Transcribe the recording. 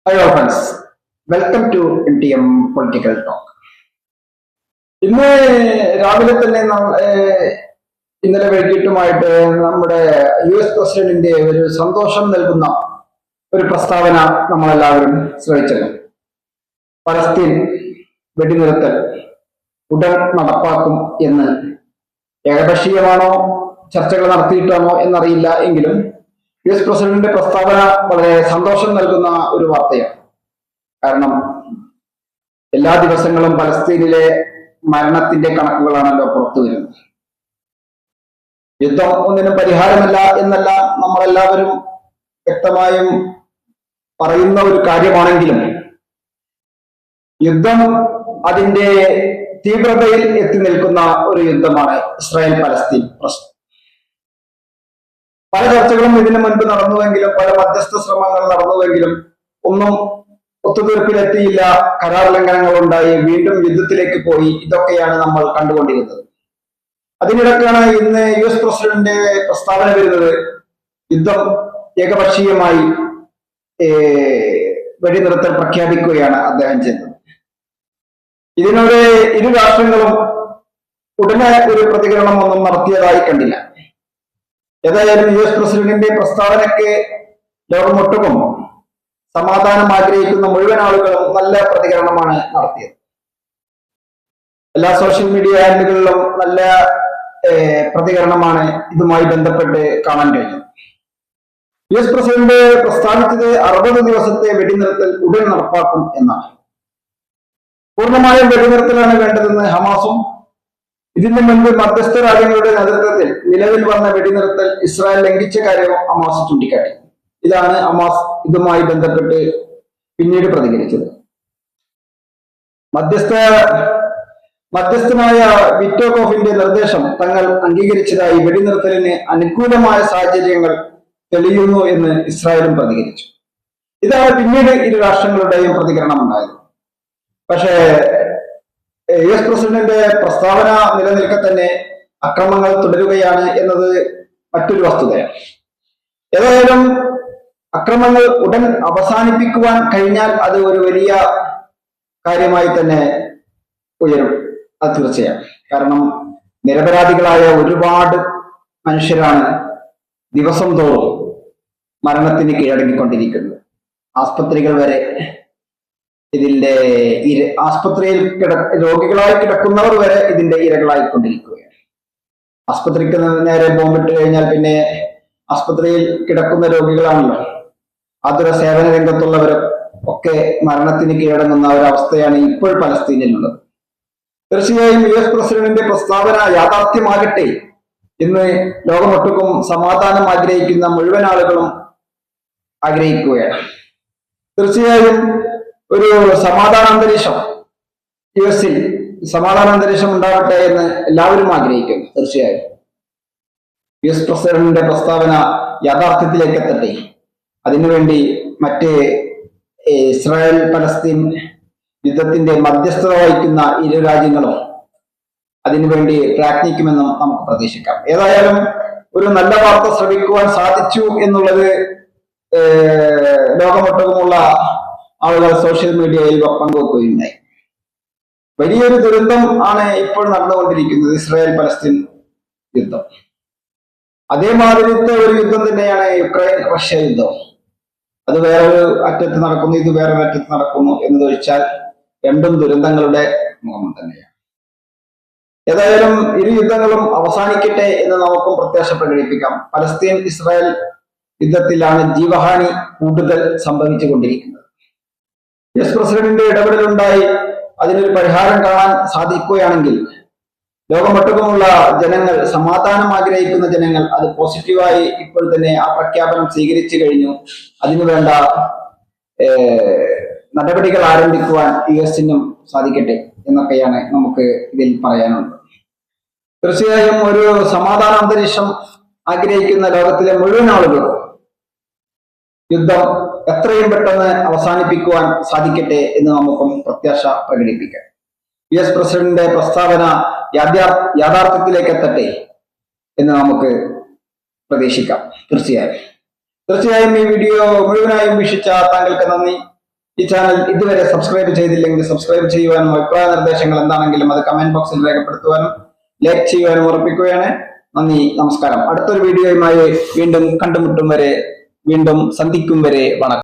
Hello friends, welcome to NTM political talk. ഇന്ന് രാവിലെ തന്നെ ഇന്നലെ വൈകിട്ടുമായിട്ട് നമ്മുടെ US പ്രസിഡന്റിന്റെ ഒരു സന്തോഷം നൽകുന്ന ഒരു പ്രസ്താവന നമ്മളെല്ലാവരും ശ്രമിച്ചത്. പലസ്തീൻ വെടിനിർത്തൽ ഉടൻ നടപ്പാക്കും എന്ന് ഏകപക്ഷീയമാണോ ചർച്ചകൾ നടത്തിയിട്ടാണോ എന്നറിയില്ല. എങ്കിലും US പ്രസിഡന്റിന്റെ പ്രസ്താവന വളരെ സന്തോഷം നൽകുന്ന ഒരു വാർത്തയാണ്. കാരണം എല്ലാ ദിവസങ്ങളും പലസ്തീനിലെ മരണത്തിന്റെ കണക്കുകളാണല്ലോ പുറത്തു വരുന്നത്. യുദ്ധം ഒന്നിനും പരിഹാരമല്ല എന്നല്ല നമ്മളെല്ലാവരും വ്യക്തമായും പറയുന്ന ഒരു കാര്യമാണെങ്കിലും യുദ്ധം അതിന്റെ തീവ്രതയിൽ എത്തി നിൽക്കുന്ന ഒരു യുദ്ധമാണ് ഇസ്രായേൽ പലസ്തീൻ പ്രശ്നം. പല ചർച്ചകളും ഇതിനു മുൻപ് നടന്നുവെങ്കിലും, പല മധ്യസ്ഥ ശ്രമങ്ങൾ നടന്നുവെങ്കിലും ഒന്നും ഒത്തുതീർപ്പിലെത്തിയില്ല. കരാർ ലംഘനങ്ങൾ ഉണ്ടായി, വീണ്ടും യുദ്ധത്തിലേക്ക് പോയി. ഇതൊക്കെയാണ് നമ്മൾ കണ്ടുകൊണ്ടിരുന്നത്. അതിനിടക്കാണ് ഇന്ന് US പ്രസിഡന്റ് പ്രസ്താവന വരുന്നത്. യുദ്ധം ഏകപക്ഷീയമായി വെടിനിർത്തൽ പ്രഖ്യാപിക്കുകയാണ് അദ്ദേഹം ചെയ്തത്. ഇതിനോട് ഇരു രാഷ്ട്രങ്ങളും ഉടനെ ഒരു പ്രതികരണം ഒന്നും നടത്തിയതായി കണ്ടില്ല. ഏതായാലും US പ്രസിഡന്റിന്റെ പ്രസ്താവനയ്ക്ക് ലോകമൊട്ടുക്കും സമാധാനം ആഗ്രഹിക്കുന്ന മുഴുവൻ ആളുകളും നല്ല പ്രതികരണമാണ് നടത്തിയത്. എല്ലാ സോഷ്യൽ മീഡിയ ഹാൻഡിലുകളിലും നല്ല പ്രതികരണമാണ് ഇതുമായി ബന്ധപ്പെട്ട് കാണാൻ കഴിയുന്നത്. US പ്രസിഡന്റ് പ്രസ്താവിച്ചത് 60 ദിവസത്തെ വെടിനിർത്തൽ ഉടൻ നടപ്പാക്കും എന്നാണ്. പൂർണ്ണമായും വെടിനിർത്തലാണ് വേണ്ടതെന്ന് ഹമാസും ഇതിന് മുൻപ് മധ്യസ്ഥ രാജ്യങ്ങളുടെ നേതൃത്വത്തിൽ നിലവിൽ വന്ന വെടിനിർത്തൽ ഇസ്രായേൽ ലംഘിച്ച കാര്യവും ഹമാസ് ചൂണ്ടിക്കാട്ടി. ഇതാണ് ഹമാസ് ഇതുമായി ബന്ധപ്പെട്ട് പിന്നീട് പ്രതികരിച്ചത്. മധ്യസ്ഥനായ വിറ്റോകോഫിന്റെ നിർദ്ദേശം തങ്ങൾ അംഗീകരിച്ചതായി വെടിനിർത്തലിന് അനുകൂലമായ സാഹചര്യങ്ങൾ തെളിയുന്നു എന്ന് ഇസ്രായേലും പ്രതികരിച്ചു. ഇതാണ് പിന്നീട് ഇരു രാഷ്ട്രങ്ങളുടെയും പ്രതികരണം ഉണ്ടായത്. പക്ഷേ US പ്രസിഡന്റിന്റെ പ്രസ്താവന നിലനിൽക്കെ തന്നെ അക്രമങ്ങൾ തുടരുകയാണ് എന്നത് മറ്റൊരു വസ്തുതയാണ്. ഏതായാലും അക്രമങ്ങൾ ഉടൻ അവസാനിപ്പിക്കുവാൻ കഴിഞ്ഞാൽ അത് ഒരു വലിയ കാര്യമായി തന്നെ ഉയരും. അത് തീർച്ചയാണ്. കാരണം നിരപരാധികളായ ഒരുപാട് മനുഷ്യരാണ് ദിവസം തോറും മരണത്തിന് കീഴടങ്ങിക്കൊണ്ടിരിക്കുന്നത്. ആസ്പത്രികൾ വരെ ഇതിന്റെ ആസ്പത്രിയിൽ രോഗികളായി കിടക്കുന്നവർ വരെ ഇതിന്റെ ഇരകളായിക്കൊണ്ടിരിക്കുകയാണ്. ആസ്പത്രിക്ക് നേരെ ബോംബിട്ട് കഴിഞ്ഞാൽ പിന്നെ ആസ്പത്രിയിൽ കിടക്കുന്ന രോഗികളാണല്ലോ. ആതുര സേവന രംഗത്തുള്ളവർ ഒക്കെ മരണത്തിന് കീഴടങ്ങുന്ന ഒരവസ്ഥയാണ് ഇപ്പോൾ പലസ്തീനിലുള്ളത്. തീർച്ചയായും US പ്രസിഡന്റിന്റെ പ്രസ്താവന യാഥാർത്ഥ്യമാകട്ടെ എന്ന് ലോകമൊട്ടുക്കും സമാധാനം ആഗ്രഹിക്കുന്ന മുഴുവൻ ആളുകളും ആഗ്രഹിക്കുകയാണ്. തീർച്ചയായും ഒരു സമാധാന അന്തരീക്ഷം US-ൽ സമാധാന അന്തരീക്ഷം ഉണ്ടാവട്ടെ എന്ന് എല്ലാവരും ആഗ്രഹിക്കുന്നു. തീർച്ചയായും US പ്രസിഡന്റിന്റെ പ്രസ്താവന യാഥാർത്ഥ്യത്തിലേക്ക് എത്തട്ടെ. അതിനുവേണ്ടി മറ്റ് ഇസ്രായേൽ പലസ്തീൻ യുദ്ധത്തിന്റെ മധ്യസ്ഥത വഹിക്കുന്ന ഇരു രാജ്യങ്ങളും അതിനുവേണ്ടി പ്രയത്നിക്കുമെന്നും നമുക്ക് പ്രതീക്ഷിക്കാം. ഏതായാലും ഒരു നല്ല വാർത്ത ശ്രമിക്കുവാൻ സാധിച്ചു എന്നുള്ളത് ലോകമൊട്ടുകുമുള്ള ആളുകൾ സോഷ്യൽ മീഡിയയിൽ പങ്കുവെക്കുകയുണ്ടായി. വലിയൊരു ദുരന്തം ആണ് ഇപ്പോൾ നടന്നുകൊണ്ടിരിക്കുന്നത് ഇസ്രായേൽ പലസ്തീൻ യുദ്ധം. അതേമാതിരിത്തെ ഒരു യുദ്ധം തന്നെയാണ് യുക്രൈൻ റഷ്യ യുദ്ധം. അത് വേറൊരു അറ്റത്ത് നടക്കുന്നു, ഇത് വേറൊരു അറ്റത്ത് നടക്കുന്നു എന്നതൊഴിച്ചാൽ രണ്ടും ദുരന്തങ്ങളുടെ മുഖം തന്നെയാണ്. ഏതായാലും ഇരു യുദ്ധങ്ങളും അവസാനിക്കട്ടെ എന്ന് നമുക്കും പ്രത്യാശ പ്രകടിപ്പിക്കാം. പലസ്തീൻ ഇസ്രായേൽ യുദ്ധത്തിലാണ് ജീവഹാനി കൂടുതൽ സംഭവിച്ചു കൊണ്ടിരിക്കുന്നത്. US പ്രസിഡന്റിന്റെ ഇടപെടലുണ്ടായി അതിനൊരു പരിഹാരം കാണാൻ സാധിക്കുകയാണെങ്കിൽ ലോകമൊട്ടുക്കുമുള്ള ജനങ്ങൾ, സമാധാനം ആഗ്രഹിക്കുന്ന ജനങ്ങൾ അത് പോസിറ്റീവായി ഇപ്പോൾ തന്നെ ആ പ്രഖ്യാപനം സ്വീകരിച്ചു കഴിഞ്ഞു. അതിനുവേണ്ട നടപടികൾ ആരംഭിക്കുവാൻ US-നും സാധിക്കട്ടെ എന്നൊക്കെയാണ് നമുക്ക് ഇതിൽ പറയാനുള്ളത്. തീർച്ചയായും ഒരു സമാധാന അന്തരീക്ഷം ആഗ്രഹിക്കുന്ന ലോകത്തിലെ മുഴുവൻ ആളുകളും യുദ്ധം എത്രയും പെട്ടെന്ന് അവസാനിപ്പിക്കുവാൻ സാധിക്കട്ടെ എന്ന് നമുക്കും പ്രത്യാശ പ്രകടിപ്പിക്കാം. US പ്രസിഡന്റിന്റെ പ്രസ്താവന യാഥാർത്ഥ്യത്തിലേക്ക് എത്തട്ടെ എന്ന് നമുക്ക് പ്രതീക്ഷിക്കാം. തീർച്ചയായും ഈ വീഡിയോ മുഴുവനായും വീക്ഷിച്ച താങ്കൾക്ക് നന്ദി. ഈ ചാനൽ ഇതുവരെ സബ്സ്ക്രൈബ് ചെയ്തില്ലെങ്കിൽ സബ്സ്ക്രൈബ് ചെയ്യുവാനും അഭിപ്രായ നിർദ്ദേശങ്ങൾ എന്താണെങ്കിലും അത് കമന്റ് ബോക്സിൽ രേഖപ്പെടുത്തുവാനും ലൈക്ക് ചെയ്യുവാനും ഉറപ്പിക്കുകയാണ്. നന്ദി, നമസ്കാരം. അടുത്തൊരു വീഡിയോയുമായി വീണ്ടും കണ്ടുമുട്ടും വരെ, വീണ്ടും സന്ധിക്കും വരെ വണക്കം.